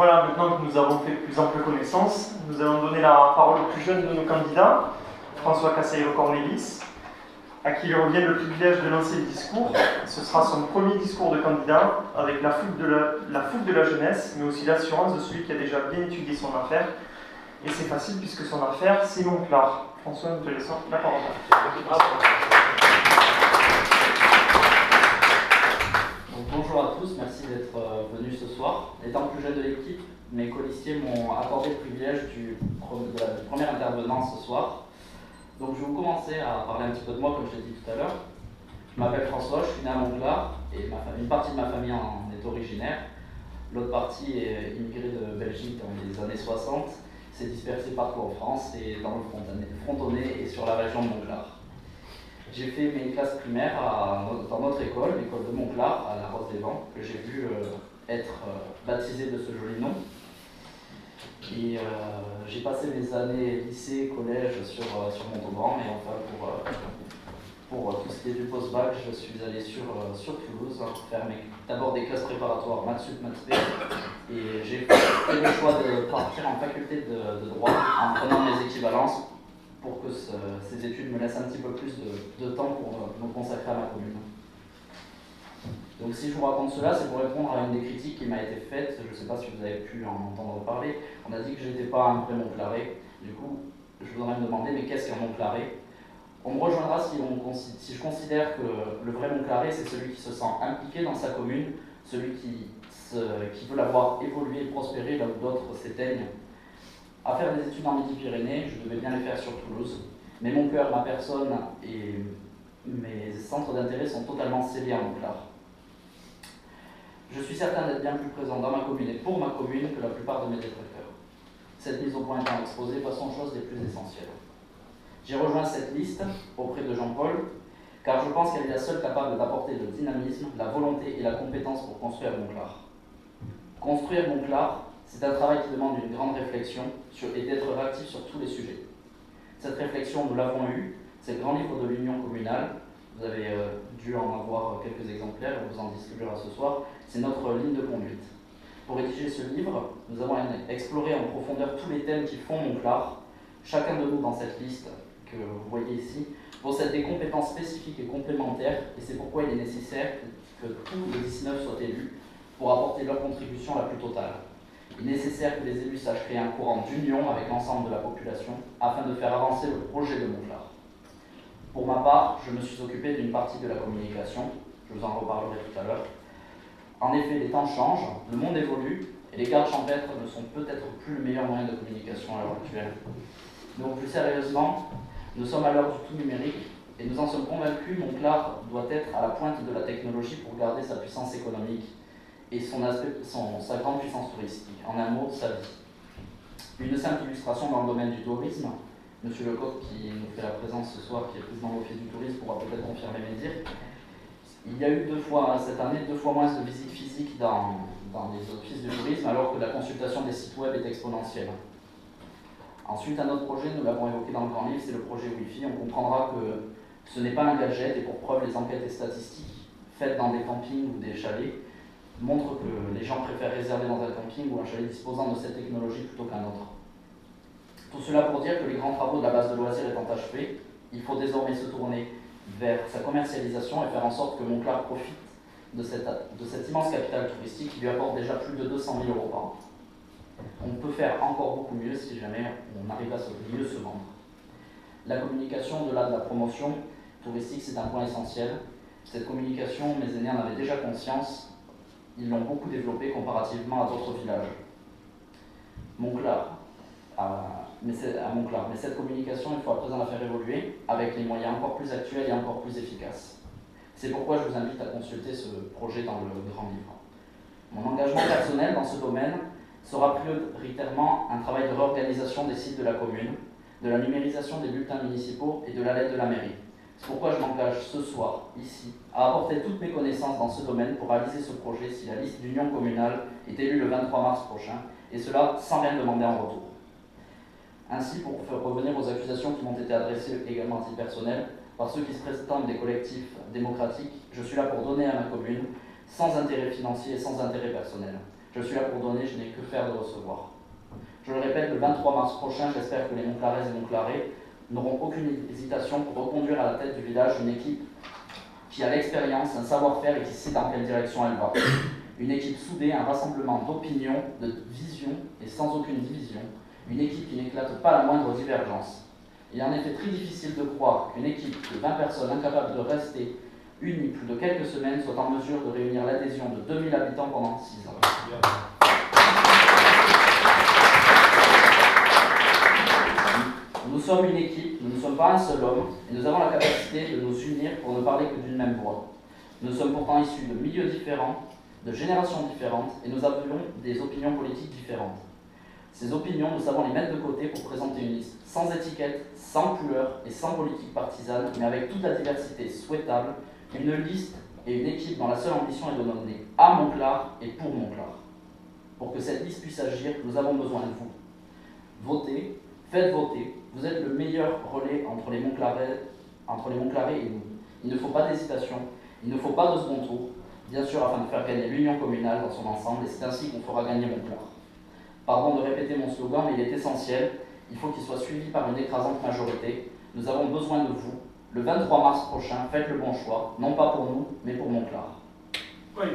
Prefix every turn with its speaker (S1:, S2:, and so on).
S1: Voilà, maintenant que nous avons fait plus ample connaissance, nous allons donner la parole au plus jeune de nos candidats, François Casseiro-Cornelis, à qui il revient le privilège de lancer le discours. Ce sera son premier discours de candidat, avec la fougue de la jeunesse, mais aussi l'assurance de celui qui a déjà bien étudié son affaire. Et c'est facile puisque son affaire, c'est Monclar. François, nous te laissons la parole.
S2: Bonjour à tous, merci d'être venus ce soir. Étant plus jeune de l'équipe, mes colistiers m'ont accordé le privilège du premier intervenant ce soir. Donc je vais vous commencer à parler un petit peu de moi, comme je l'ai dit tout à l'heure. Je m'appelle François, je suis né à Monclar et une partie de ma famille en est originaire. L'autre partie est immigrée de Belgique dans les années 60, s'est dispersée partout en France et dans le Frontonnais et sur la région de Monclar. J'ai fait mes classes primaires dans notre école, l'école de Monclar, à la Rose-des-Vents, que j'ai vu être baptisée de ce joli nom. Et j'ai passé mes années lycée, collège sur Montauban, et enfin pour tout ce qui est du post-bac, je suis allé sur Toulouse, faire d'abord des classes préparatoires maths sup, maths spé, et j'ai fait le choix de partir en faculté de droit en prenant mes équivalences pour que ces études me laissent un petit peu plus de temps pour me consacrer à ma commune. Donc si je vous raconte cela, c'est pour répondre à une des critiques qui m'a été faite. Je ne sais pas si vous avez pu en entendre parler. On a dit que je n'étais pas un vrai Monclarais. Du coup, je voudrais me demander, mais qu'est-ce qu'un Monclarais? On me rejoindra si je considère que le vrai Monclarais, c'est celui qui se sent impliqué dans sa commune, celui qui veut la voir évoluer et prospérer là où d'autres s'éteignent. À faire des études en Midi-Pyrénées, je devais bien les faire sur Toulouse, mais mon cœur, ma personne et mes centres d'intérêt sont totalement scellés à Monclar. Je suis certain d'être bien plus présent dans ma commune et pour ma commune que la plupart de mes détracteurs. Cette mise au point étant exposée, passons aux choses les plus essentielles. J'ai rejoint cette liste auprès de Jean-Paul, car je pense qu'elle est la seule capable d'apporter le dynamisme, la volonté et la compétence pour construire Monclar. Construire Monclar, c'est un travail qui demande une grande réflexion et d'être réactif sur tous les sujets. Cette réflexion, nous l'avons eue, c'est le grand livre de l'Union communale. Vous avez dû en avoir quelques exemplaires, on vous en distribuera ce soir. C'est notre ligne de conduite. Pour rédiger ce livre, nous avons exploré en profondeur tous les thèmes qui font Monclar. Chacun de nous dans cette liste que vous voyez ici possède des compétences spécifiques et complémentaires, et c'est pourquoi il est nécessaire que tous les 19 soient élus pour apporter leur contribution la plus totale. Il est nécessaire que les élus sachent créer un courant d'union avec l'ensemble de la population afin de faire avancer le projet de Monclar. Pour ma part, je me suis occupé d'une partie de la communication, je vous en reparlerai tout à l'heure. En effet, les temps changent, le monde évolue, et les gardes champêtres ne sont peut-être plus le meilleur moyen de communication à l'heure actuelle. Donc plus sérieusement, nous sommes à l'heure du tout numérique, et nous en sommes convaincus, Monclar doit être à la pointe de la technologie pour garder sa puissance économique et sa grande puissance touristique, en un mot, sa vie. Une simple illustration dans le domaine du tourisme, M. Lecoq, qui nous fait la présence ce soir, qui est président de l'Office du tourisme, pourra peut-être confirmer mes dires. Il y a eu cette année deux fois moins de visites physiques dans les offices du tourisme, alors que la consultation des sites web est exponentielle. Ensuite, un autre projet, nous l'avons évoqué dans le grand livre, c'est le projet Wi-Fi. On comprendra que ce n'est pas un gadget, et pour preuve, les enquêtes et statistiques faites dans des campings ou des chalets montrent que les gens préfèrent réserver dans un camping ou un chalet disposant de cette technologie plutôt qu'un autre. Tout cela pour dire que les grands travaux de la base de loisirs étant achevés, il faut désormais se tourner vers sa commercialisation et faire en sorte que Monclar profite de cet immense capital touristique qui lui apporte déjà plus de 200 000 € par an. On peut faire encore beaucoup mieux si jamais on arrive à mieux se vendre. La communication, au-delà de la promotion touristique, c'est un point essentiel. Cette communication, mes aînés en avaient déjà conscience. Ils l'ont beaucoup développée comparativement à d'autres villages. À Monclar. Mais cette communication, il faut à présent la faire évoluer avec les moyens encore plus actuels et encore plus efficaces. C'est pourquoi je vous invite à consulter ce projet dans le grand livre. Mon engagement personnel dans ce domaine sera prioritairement un travail de réorganisation des sites de la commune, de la numérisation des bulletins municipaux et de la lettre de la mairie. C'est pourquoi je m'engage ce soir, ici, à apporter toutes mes connaissances dans ce domaine pour réaliser ce projet si la liste d'union communale est élue le 23 mars prochain, et cela sans rien demander en retour. Ainsi, pour revenir aux accusations qui m'ont été adressées également à titre personnel par ceux qui se présentent des collectifs démocratiques, je suis là pour donner à ma commune, sans intérêt financier et sans intérêt personnel. Je suis là pour donner, je n'ai que faire de recevoir. Je le répète, le 23 mars prochain, j'espère que les Montclaraises et Montclarais n'auront aucune hésitation pour reconduire à la tête du village une équipe qui a l'expérience, un savoir-faire et qui sait dans quelle direction elle va. Une équipe soudée, un rassemblement d'opinions, de visions et sans aucune division. Une équipe qui n'éclate pas la moindre divergence. Il est en effet très difficile de croire qu'une équipe de 20 personnes incapables de rester unie plus de quelques semaines soit en mesure de réunir l'adhésion de 2000 habitants pendant 6 ans. Nous sommes une équipe, nous ne sommes pas un seul homme, et nous avons la capacité de nous unir pour ne parler que d'une même voix. Nous sommes pourtant issus de milieux différents, de générations différentes, et nous avons des opinions politiques différentes. Ces opinions, nous savons les mettre de côté pour présenter une liste sans étiquette, sans couleur et sans politique partisane, mais avec toute la diversité souhaitable, une liste et une équipe dont la seule ambition est de donner à Montclar et pour Montclar. Pour que cette liste puisse agir, nous avons besoin de vous. Votez, faites voter, vous êtes le meilleur relais entre les Montclarais et nous. Il ne faut pas d'hésitation, il ne faut pas de second tour, bien sûr afin de faire gagner l'union communale dans son ensemble, et c'est ainsi qu'on fera gagner Montclar. Pardon de répéter mon slogan, mais il est essentiel, il faut qu'il soit suivi par une écrasante majorité. Nous avons besoin de vous. Le 23 mars prochain, faites le bon choix, non pas pour nous, mais pour Montclar.
S1: Oui.